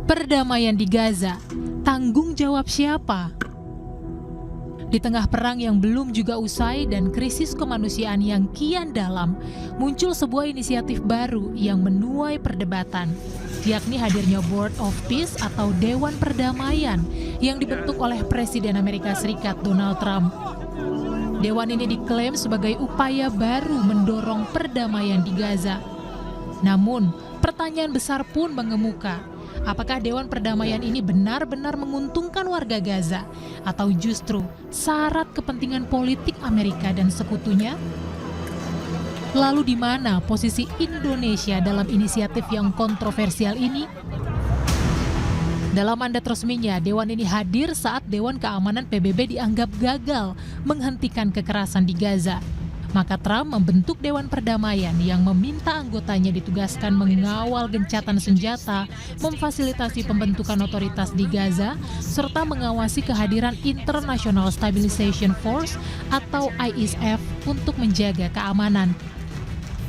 Perdamaian di Gaza, tanggung jawab siapa? Di tengah perang yang belum juga usai dan krisis kemanusiaan yang kian dalam, muncul sebuah inisiatif baru yang menuai perdebatan, yakni hadirnya Board of Peace atau Dewan Perdamaian yang dibentuk oleh Presiden Amerika Serikat Donald Trump. Dewan ini diklaim sebagai upaya baru mendorong perdamaian di Gaza. Namun, pertanyaan besar pun mengemuka. Apakah Dewan Perdamaian ini benar-benar menguntungkan warga Gaza atau justru syarat kepentingan politik Amerika dan sekutunya? Lalu di mana posisi Indonesia dalam inisiatif yang kontroversial ini? Dalam mandat resminya, Dewan ini hadir saat Dewan Keamanan PBB dianggap gagal menghentikan kekerasan di Gaza. Maka Trump membentuk Dewan Perdamaian yang meminta anggotanya ditugaskan mengawal gencatan senjata, memfasilitasi pembentukan otoritas di Gaza, serta mengawasi kehadiran International Stabilization Force atau ISF untuk menjaga keamanan.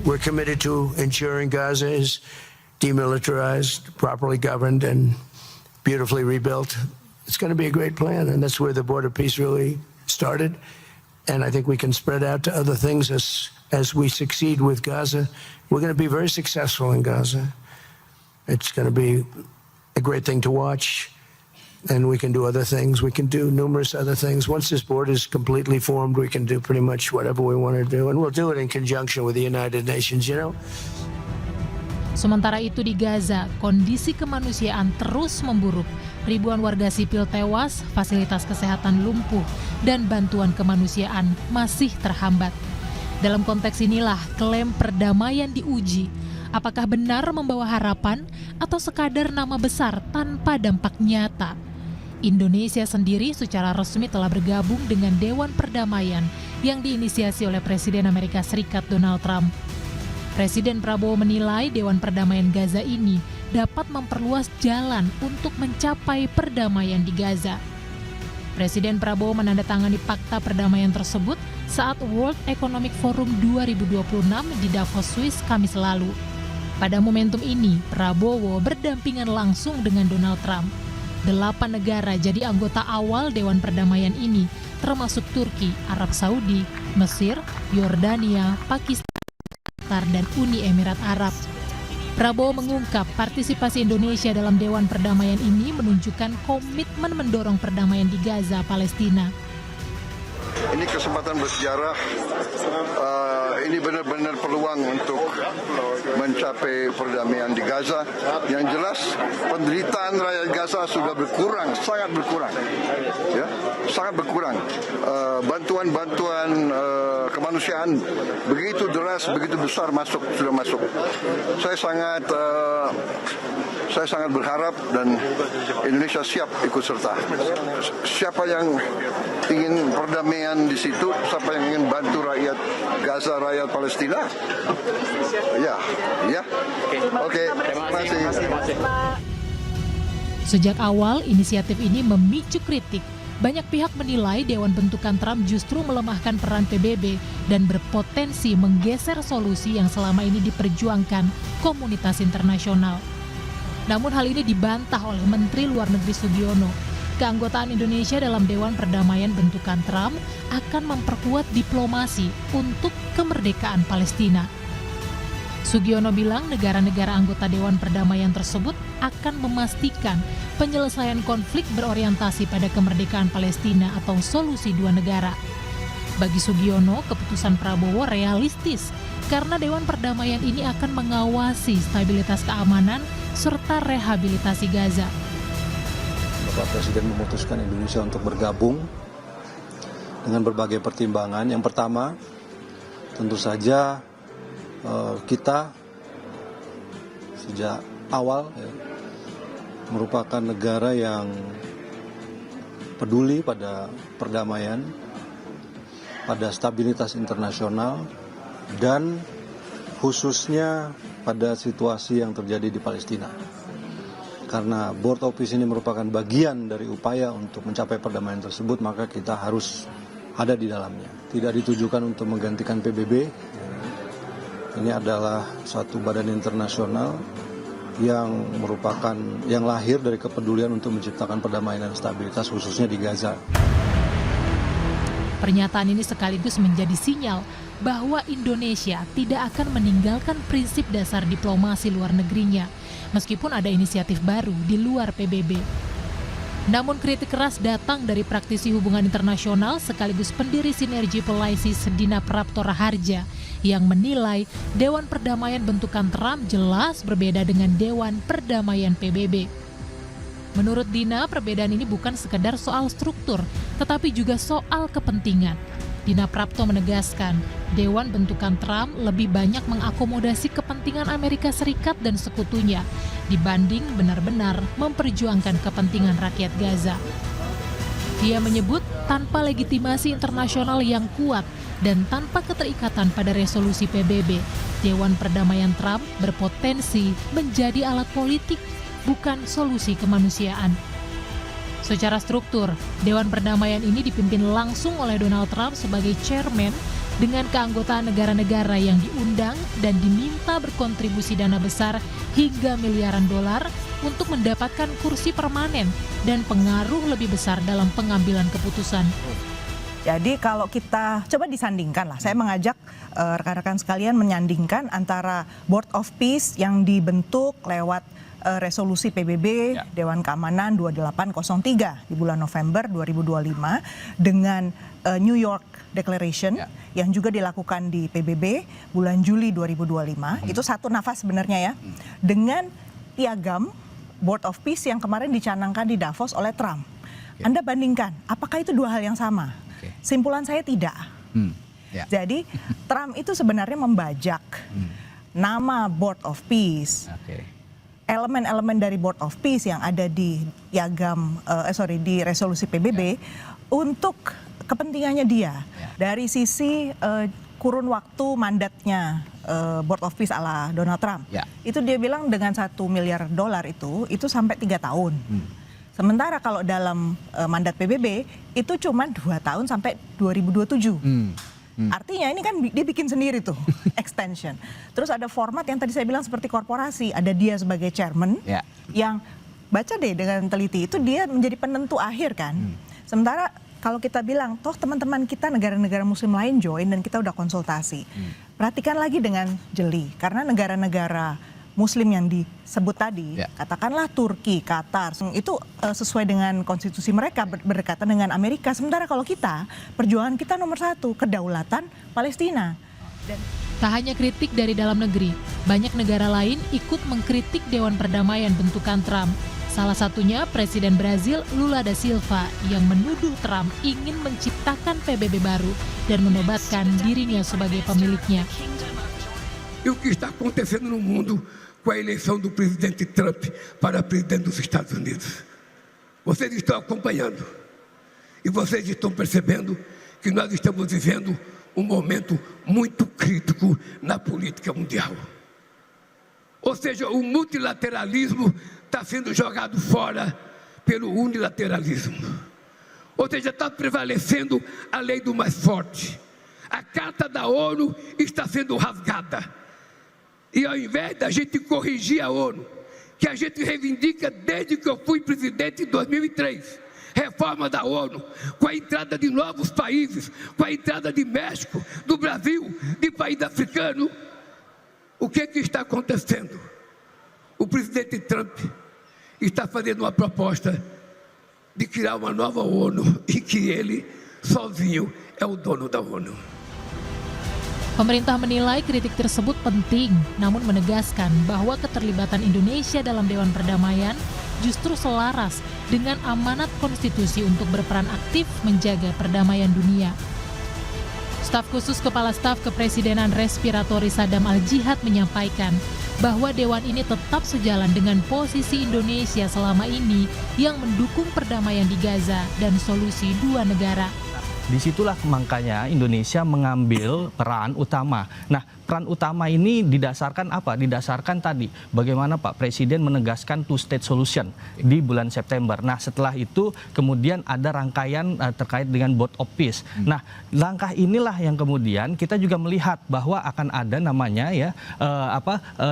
We're committed to ensuring Gaza is demilitarized, properly governed, and beautifully rebuilt. It's going to be a great plan, and that's where the Board of Peace really started. And I think we can spread out to other things as we succeed with Gaza. We're going to be very successful in Gaza. It's going to be a great thing to watch. And we can do other things. We can do numerous other things. Once this board is completely formed, we can do pretty much whatever we want to do. And we'll do it in conjunction with the United Nations, you know. Sementara itu di Gaza, kondisi kemanusiaan terus memburuk. Ribuan warga sipil tewas, fasilitas kesehatan lumpuh, dan bantuan kemanusiaan masih terhambat. Dalam konteks inilah klaim perdamaian diuji. Apakah benar membawa harapan atau sekadar nama besar tanpa dampak nyata? Indonesia sendiri secara resmi telah bergabung dengan Dewan Perdamaian yang diinisiasi oleh Presiden Amerika Serikat Donald Trump. Presiden Prabowo menilai Dewan Perdamaian Gaza ini dapat memperluas jalan untuk mencapai perdamaian di Gaza. Presiden Prabowo menandatangani fakta perdamaian tersebut saat World Economic Forum 2026 di Davos, Swiss, Kamis lalu. Pada momentum ini, Prabowo berdampingan langsung dengan Donald Trump. 8 negara jadi anggota awal Dewan Perdamaian ini, termasuk Turki, Arab Saudi, Mesir, Yordania, Pakistan, dan Uni Emirat Arab. Prabowo mengungkap partisipasi Indonesia dalam Dewan Perdamaian ini menunjukkan komitmen mendorong perdamaian di Gaza, Palestina. Ini kesempatan bersejarah, ini benar-benar peluang untuk mencapai perdamaian di Gaza. Yang jelas penderitaan rakyat Gaza sudah berkurang, sangat berkurang, ya, sangat berkurang. Bantuan-bantuan kemanusiaan begitu deras, begitu besar sudah masuk. Saya sangat berharap dan Indonesia siap ikut serta. Siapa yang ingin perdamaian di situ, siapa yang ingin bantu rakyat Gaza, rakyat Palestina, ya. Oke, terima kasih. Sejak awal, inisiatif ini memicu kritik. Banyak pihak menilai Dewan Bentukan Trump justru melemahkan peran PBB dan berpotensi menggeser solusi yang selama ini diperjuangkan komunitas internasional. Namun hal ini dibantah oleh Menteri Luar Negeri Sugiono. Keanggotaan Indonesia dalam Dewan Perdamaian Bentukan Trump akan memperkuat diplomasi untuk kemerdekaan Palestina. Sugiono bilang negara-negara anggota Dewan Perdamaian tersebut akan memastikan penyelesaian konflik berorientasi pada kemerdekaan Palestina atau solusi dua negara. Bagi Sugiono, keputusan Prabowo realistis karena Dewan Perdamaian ini akan mengawasi stabilitas keamanan serta rehabilitasi Gaza. Bapak Presiden memutuskan Indonesia untuk bergabung dengan berbagai pertimbangan. Yang pertama, tentu saja kita sejak awal merupakan negara yang peduli pada perdamaian, pada stabilitas internasional, dan khususnya pada situasi yang terjadi di Palestina. Karena Board of Peace ini merupakan bagian dari upaya untuk mencapai perdamaian tersebut, maka kita harus ada di dalamnya. Tidak ditujukan untuk menggantikan PBB. Ini adalah suatu badan internasional yang merupakan yang lahir dari kepedulian untuk menciptakan perdamaian dan stabilitas khususnya di Gaza. Pernyataan ini sekaligus menjadi sinyal bahwa Indonesia tidak akan meninggalkan prinsip dasar diplomasi luar negerinya, meskipun ada inisiatif baru di luar PBB. Namun kritik keras datang dari praktisi hubungan internasional sekaligus pendiri Sinergi Polaisis Dina Praptora Harja yang menilai Dewan Perdamaian bentukan Trump jelas berbeda dengan Dewan Perdamaian PBB. Menurut Dina, perbedaan ini bukan sekedar soal struktur, tetapi juga soal kepentingan. Dina Prapto menegaskan, Dewan bentukan Trump lebih banyak mengakomodasi kepentingan Amerika Serikat dan sekutunya dibanding benar-benar memperjuangkan kepentingan rakyat Gaza. Dia menyebut tanpa legitimasi internasional yang kuat dan tanpa keterikatan pada resolusi PBB, Dewan Perdamaian Trump berpotensi menjadi alat politik, bukan solusi kemanusiaan. Secara struktur, Dewan Perdamaian ini dipimpin langsung oleh Donald Trump sebagai chairman dengan keanggotaan negara-negara yang diundang dan diminta berkontribusi dana besar hingga miliaran dolar untuk mendapatkan kursi permanen dan pengaruh lebih besar dalam pengambilan keputusan. Jadi kalau kita coba disandingkan lah, saya mengajak rekan-rekan sekalian menyandingkan antara Board of Peace yang dibentuk lewat resolusi PBB Dewan Keamanan 2803 di bulan November 2025 dengan New York Declaration yang juga dilakukan di PBB bulan Juli 2025. Itu satu nafas sebenarnya ya. Dengan piagam Board of Peace yang kemarin dicanangkan di Davos oleh Trump. Anda bandingkan, apakah itu dua hal yang sama? Simpulan saya tidak. Jadi Trump itu sebenarnya membajak nama Board of Peace, elemen-elemen dari Board of Peace yang ada di piagam, di resolusi PBB untuk kepentingannya dia. Dari sisi kurun waktu mandatnya Board of Peace ala Donald Trump, itu dia bilang dengan $1 miliar itu sampai 3 tahun. Sementara kalau dalam mandat PBB itu cuma 2 tahun sampai 2027. Artinya ini kan dia bikin sendiri tuh extension. Terus ada format yang tadi saya bilang seperti korporasi. Ada dia sebagai chairman yang baca deh dengan teliti itu dia menjadi penentu akhir kan. Sementara kalau kita bilang toh teman-teman kita negara-negara muslim lain join dan kita udah konsultasi. Perhatikan lagi dengan jeli karena negara-negara Muslim yang disebut tadi, katakanlah Turki, Qatar, itu sesuai dengan konstitusi mereka berdekatan dengan Amerika. Sementara kalau kita, perjuangan kita nomor 1, kedaulatan Palestina. Tak hanya kritik dari dalam negeri, banyak negara lain ikut mengkritik Dewan Perdamaian bentukan Trump. Salah satunya Presiden Brazil Lula da Silva yang menuduh Trump ingin menciptakan PBB baru dan menobatkan dirinya sebagai pemiliknya. E o que está acontecendo no mundo com a eleição do presidente Trump para presidente dos Estados Unidos. Vocês estão acompanhando e vocês estão percebendo que nós estamos vivendo um momento muito crítico na política mundial. Ou seja, o multilateralismo está sendo jogado fora pelo unilateralismo. Ou seja, está prevalecendo a lei do mais forte. A Carta da ONU está sendo rasgada. E ao invés da gente corrigir a ONU, que a gente reivindica desde que eu fui presidente em 2003, reforma da ONU, com a entrada de novos países, com a entrada de México, do Brasil, de país africano, o que está acontecendo? O presidente Trump está fazendo uma proposta de criar uma nova ONU e que ele, sozinho, é o dono da ONU. Pemerintah menilai kritik tersebut penting, namun menegaskan bahwa keterlibatan Indonesia dalam Dewan Perdamaian justru selaras dengan amanat konstitusi untuk berperan aktif menjaga perdamaian dunia. Staf khusus Kepala Staf Kepresidenan Respiratori Sadam Al-Jihad menyampaikan bahwa Dewan ini tetap sejalan dengan posisi Indonesia selama ini yang mendukung perdamaian di Gaza dan solusi dua negara. Disitulah makanya Indonesia mengambil peran utama. Nah, peran utama ini didasarkan apa? Didasarkan tadi bagaimana Pak Presiden menegaskan two-state solution di bulan September. Nah, setelah itu kemudian ada rangkaian terkait dengan Board of Peace. Nah, langkah inilah yang kemudian kita juga melihat bahwa akan ada namanya ya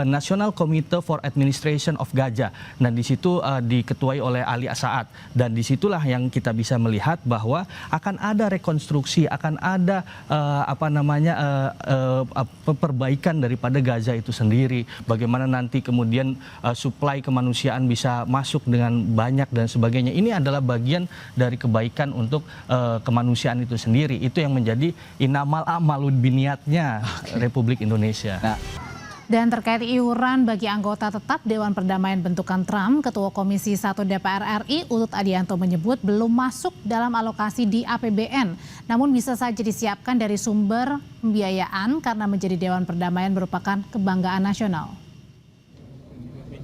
National Committee for Administration of Gaza. Dan di situ diketuai oleh Ali Assaad. Dan disitulah yang kita bisa melihat bahwa akan ada rekonstruksi, akan ada perbaikan daripada Gaza itu sendiri, bagaimana nanti kemudian suplai kemanusiaan bisa masuk dengan banyak dan sebagainya. Ini adalah bagian dari kebaikan untuk kemanusiaan itu sendiri. Itu yang menjadi inamal amalud biniatnya Republik Indonesia. Dan terkait iuran bagi anggota tetap Dewan Perdamaian bentukan Trump, Ketua Komisi 1 DPR RI Utut Adianto menyebut belum masuk dalam alokasi di APBN. Namun bisa saja disiapkan dari sumber pembiayaan karena menjadi Dewan Perdamaian merupakan kebanggaan nasional.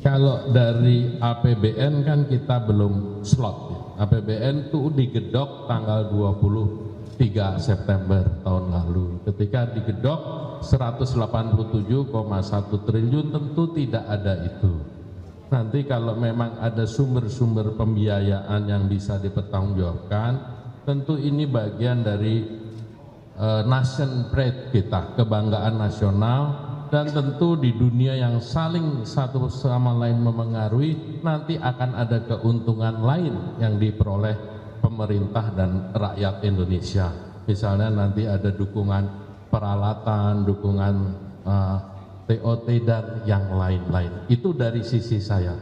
Kalau dari APBN kan kita belum slot. APBN itu digedok tanggal 23 September tahun lalu. Ketika digedok 187,1 triliun tentu tidak ada itu. Nanti kalau memang ada sumber-sumber pembiayaan yang bisa dipertanggungjawabkan, tentu ini bagian dari nation pride kita, kebanggaan nasional, dan tentu di dunia yang saling satu sama lain memengaruhi, nanti akan ada keuntungan lain yang diperoleh pemerintah dan rakyat Indonesia. Misalnya nanti ada dukungan peralatan, dukungan TOT dan yang lain-lain. Itu dari sisi saya.